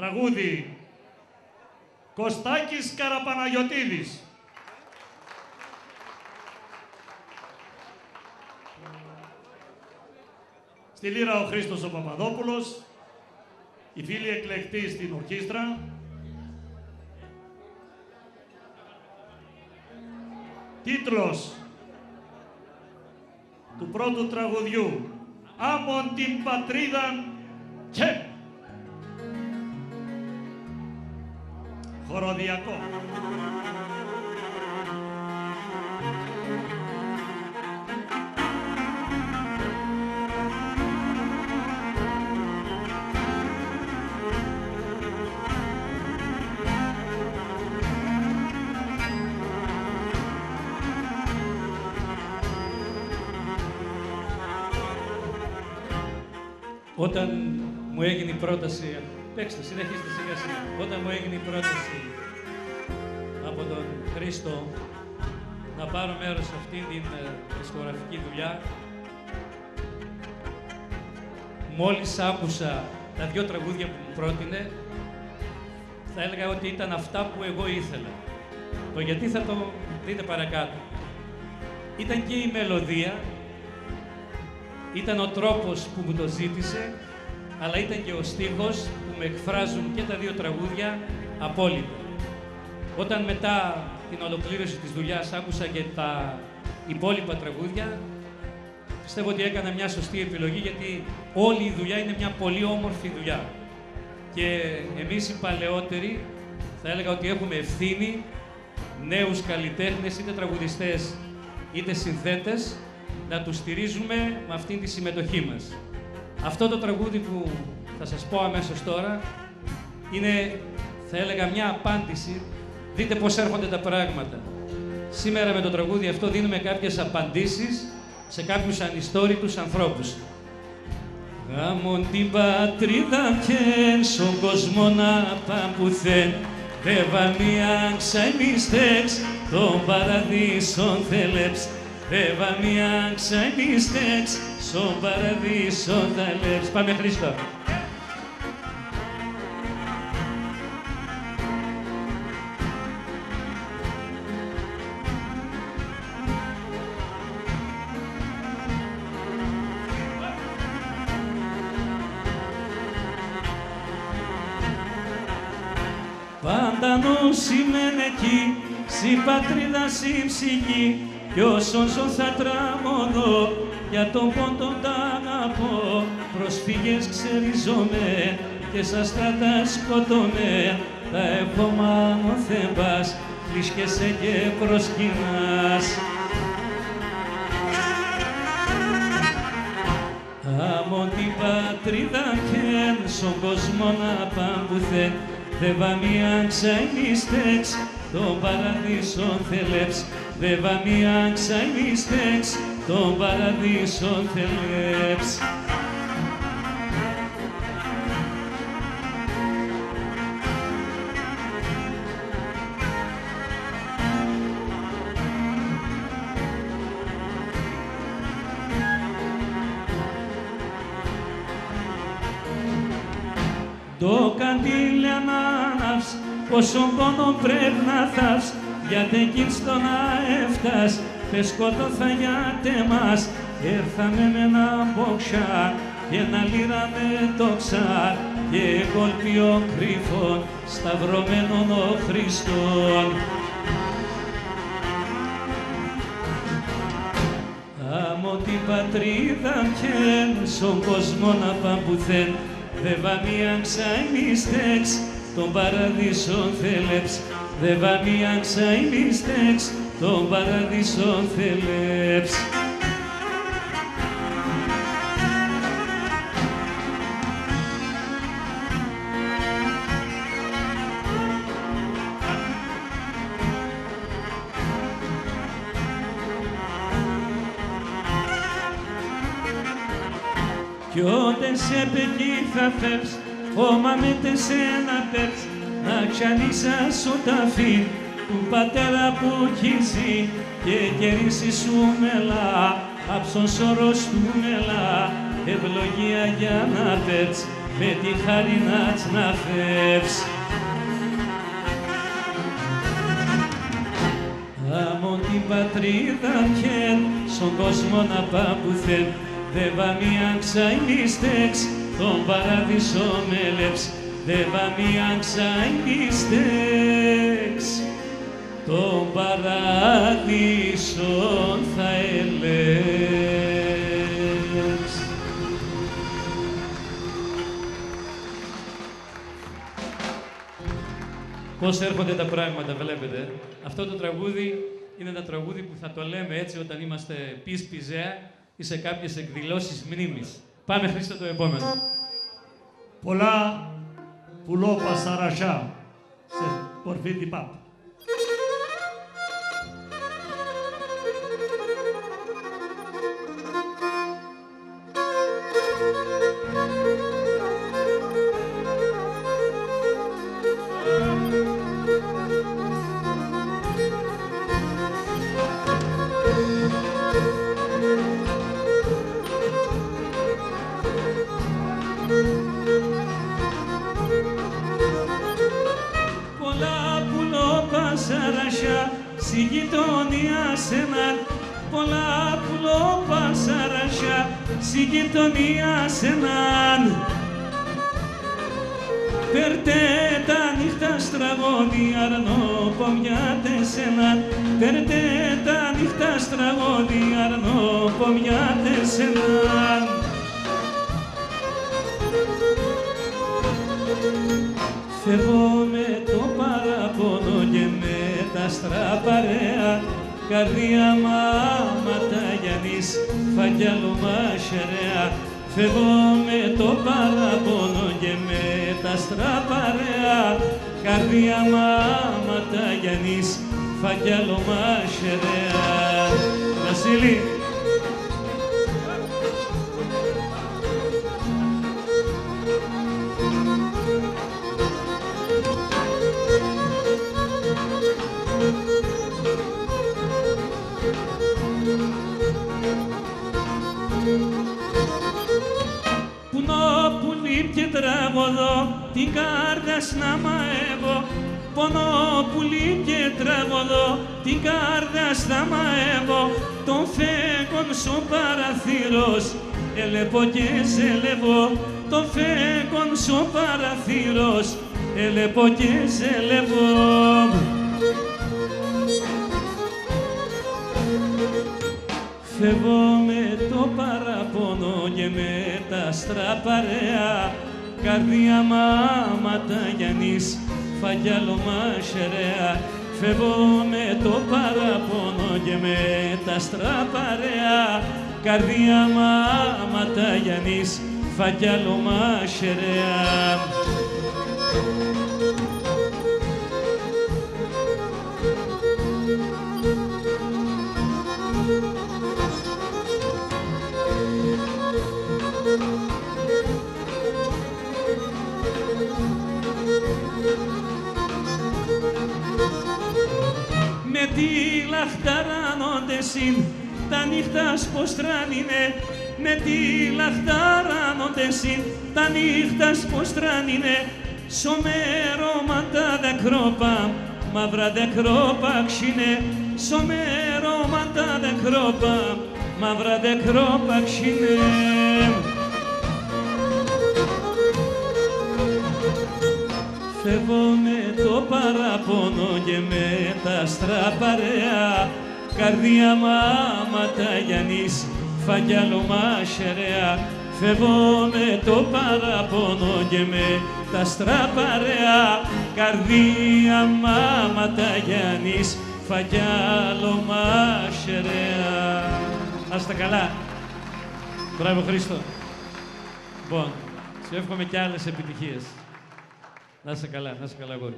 Τραγούδι Κωστάκης Καραπαναγιωτίδης. Στη λύρα ο Χρήστος ο Παπαδόπουλος, η φίλη εκλεκτή στην ορχήστρα. Τίτλος του πρώτου τραγουδιού «Άμον την πατρίδαν και». Χοροδιακό. Όταν μου έγινε η πρόταση, παίξτε, συνεχίστε σιγά σιγά. Όταν μου έγινε η πρόταση από τον Χρήστο να πάρω μέρος σε αυτή την δισκογραφική δουλειά, μόλις άκουσα τα δύο τραγούδια που μου πρότεινε, θα έλεγα ότι ήταν αυτά που εγώ ήθελα. Το γιατί θα το δείτε παρακάτω. Ήταν και η μελωδία, ήταν ο τρόπος που μου το ζήτησε, αλλά ήταν και ο στίχος που με εκφράζουν και τα δύο τραγούδια απόλυτα. Όταν μετά την ολοκλήρωση της δουλειάς άκουσα και τα υπόλοιπα τραγούδια, πιστεύω ότι έκανα μια σωστή επιλογή, γιατί όλη η δουλειά είναι μια πολύ όμορφη δουλειά. Και εμείς οι παλαιότεροι θα έλεγα ότι έχουμε ευθύνη, νέους καλλιτέχνες, είτε τραγουδιστές είτε συνθέτες, να τους στηρίζουμε με αυτήν τη συμμετοχή μας. Αυτό το τραγούδι που θα σας πω αμέσως τώρα είναι, θα έλεγα, μια απάντηση. Δείτε πώς έρχονται τα πράγματα. Σήμερα με το τραγούδι αυτό δίνουμε κάποιες απαντήσεις σε κάποιους ανιστόρητους ανθρώπους. Γάμον την πατρίδα και στον κόσμο να παμπουθέν, βέβαια μία ξαιμιστέξ, τον παραδείσον θέλεψ. Βέβαια μία ξαιμιστέξ, στον παραδείσον θέλεψ. Πάμε Χρήστο. Πάντα νοσημένε εκεί, στη πατρίδα στη ψυχή, κι όσον ζω θα τραγωδώ, για τον πόντο τ' αγαπώ. Προσφύγες ξεριζόμαι και σαν στράτα σκοτώμε, τα έχω μάνο θεμπάς, κλείσκεσαι και προσκυνάς. Άμον την πατρίδα και στον κόσμο να παμπουθέν, δεύα μία ξαιμιστέξ, τον παραδείσον θέλεψ. Δεύα μία ξαιμιστέξ, τον παραδείσον θέλεψ. Το καντήλι ανάναυς, πόσο πόνο πρέπει να θαύς, γιατί εκείν στο να έφτας, πες σκοτώθα γιατί μας. Έρθαμε με ένα μποξάρ και ένα λίρα με το ξάρ, και κόλπιο κρύφων σταυρωμένον ο Χριστόν. Άμμο την πατρίδα και στον κόσμο να παμπουθέν, δεύα μία ξαιμιστέξ, τον παραδείσον θέλεψ. Δεύα μία ξαιμιστέξ, τον παραδείσον θέλεψ. Κι όταν σε πετύχει θα φεύγεις, όμα με τεσσένα πέφτεις, να ξανίσα σου ταφή του πατέρα που χύζει, και κερίσει σου μελά, άψον σωρός του μελά, ευλογία για να πέτς, με τη χάρη να φεύγεις. Άμμο την πατρίδα και στον κόσμο να πάω πουθέν, δε βαμίαν ξαϊνίστεξ, τον παράδεισο μέλεψ, δε βαμίαν ξαϊνίστεξ, τον παράδεισο θα έλεξ. Πώς έρχονται τα πράγματα, βλέπετε. Αυτό το τραγούδι είναι ένα τραγούδι που θα το λέμε έτσι όταν είμαστε πισπιζέα ή σε κάποιες εκδηλώσεις μνήμης. Πάμε, Χρήστο, το επόμενο. Πολλά πουλό πασαρασιά σε Πορφίτη Παπ. Στη γειτονία σέναν, πολλά πουλόπασαρασιά, στη γειτονία σέναν. Περτέ τα νύχτα στραγώδια, αρνοπομιάτε σέναν, περτέ τα νύχτα στραγώδια, αρνοπομιάτε σέναν. Φεύγω με το παραπονό και με τα στραπαρέα, καρδία μάματα Γιάννης, φαγγιάλο μαχαιρέα. Φεύγω με το παραπονό και με τα στραπαρέα, καρδία μάματα Γιάννης, φαγγιάλο μαχαιρέα. Βασίλη. Πουνόπουλη και τραγωδό, την κάρδας να μαεύω. Πονόπουλη και τραγωδό, την κάρδας να μαεύω. Τον φέγγον σου παραθύρος, ελεπώ και ζελεύω. Τον φέγγον σου παραθύρος, ελεπώ και ζελεύω. Φεύγω με το παραπονό και με τα στραπαρέα, καρδία μάματα Γιάννης, φαγγιάλο μαχαιρέα. Φεύγω με το παραπονό και με τα στραπαρέα, καρδία μάματα Γιάννης, φαγγιάλο μαχαιρέα. Με τη λαχταράνονται συν τα νύχτα πως τράνινε. Με τη λαχταράνονται συν τα νύχτα πως τράνινε. Σομέρωματα δεκρόπα, μαύρα δεκρόπα ξύνε. Σομέρωματα δεκρόπα, μαύρα δεκρόπα ξύνε. Φεύγω με το παραπονό και με τα στραπαρέα, καρδία μάματα Γιάννης, φαγγιάλο μαχαιρέα. Φεύγω με το παραπονό και με τα στραπαρέα, καρδία μάματα Γιάννης, φαγγιάλο μαχαιρέα. Να είστε καλά. Μπράβο, Χρήστο. Λοιπόν, σου εύχομαι κι άλλες επιτυχίες. Να είσαι καλά, αγόρι.